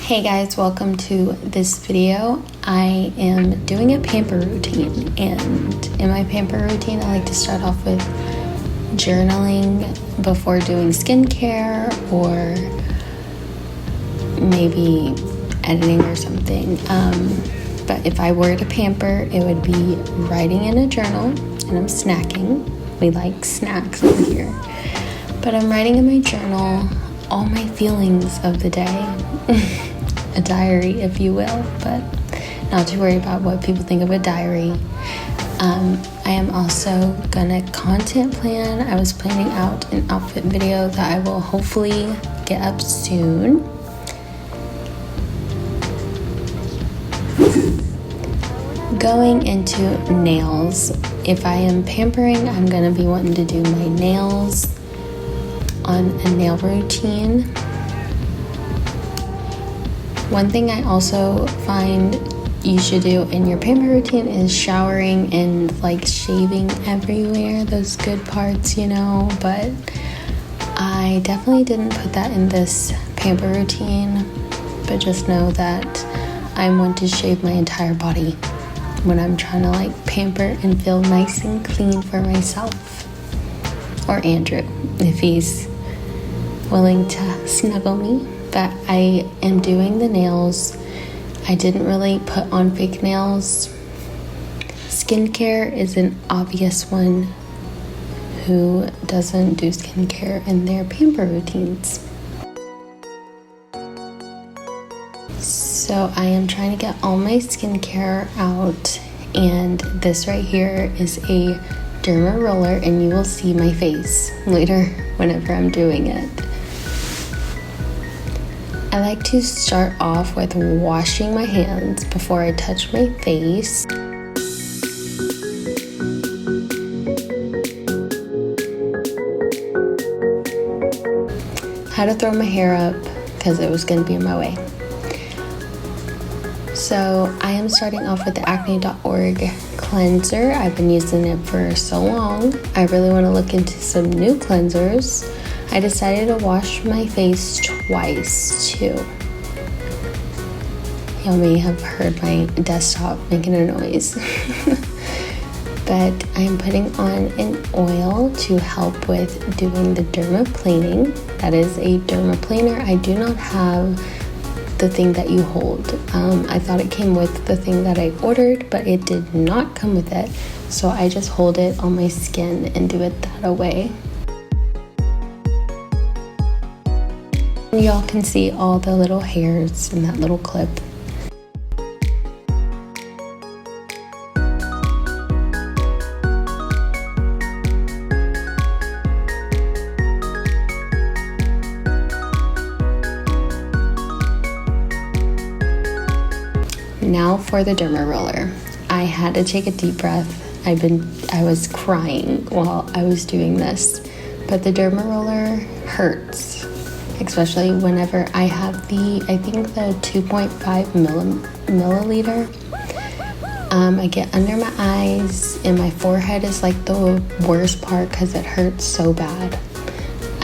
Hey guys, welcome to this video. I am doing a pamper routine, and in my pamper routine I like to start off with journaling before doing skincare or maybe editing or something. But if I were to pamper, it would be writing in a journal, and I'm snacking. We like snacks over here. But I'm writing in my journal all my feelings of the day. A diary, if you will, but not to worry about what people think of a diary. I am also gonna content plan. I was planning out an outfit video that I will hopefully get up soon. Going into nails, if I am pampering, I'm gonna be wanting to do my nails on a nail routine. One thing I also find you should do in your pamper routine is showering and like shaving everywhere, those good parts, you know, but I definitely didn't put that in this pamper routine. But just know that I want to shave my entire body when I'm trying to like pamper and feel nice and clean for myself, or Andrew if he's willing to snuggle me. But I am doing the nails. I didn't really put on fake nails. Skincare is an obvious one. Who doesn't do skincare in their pamper routines? So I am trying to get all my skincare out, and this right here is a derma roller, and you will see my face later whenever I'm doing it. I like to start off with washing my hands before I touch my face. I had to throw my hair up because it was going to be in my way. So I am starting off with the acne.org cleanser. I've been using it for so long. I really want to look into some new cleansers. I decided to wash my face twice too. You may have heard my desktop making a noise. But I'm putting on an oil to help with doing the dermaplaning. That is a dermaplaner. I do not have the thing that you hold. I thought it came with the thing that I ordered, but it did not come with it. So I just hold it on my skin and do it that way. Y'all can see all the little hairs in that little clip. Now for the derma roller. I had to take a deep breath. I was crying while I was doing this, but the derma roller hurts. Especially whenever I have the 2.5 milliliter. I get under my eyes, and my forehead is like the worst part because it hurts so bad.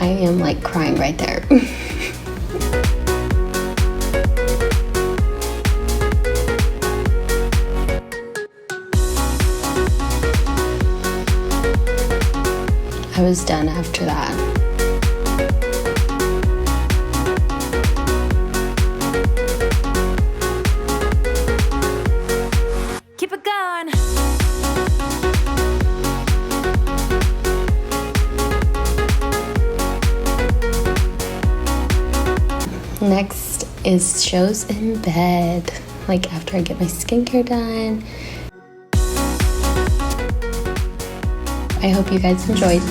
I am like crying right there. I was done after that. Next is shows in bed, like after I get my skincare done. I hope you guys enjoyed.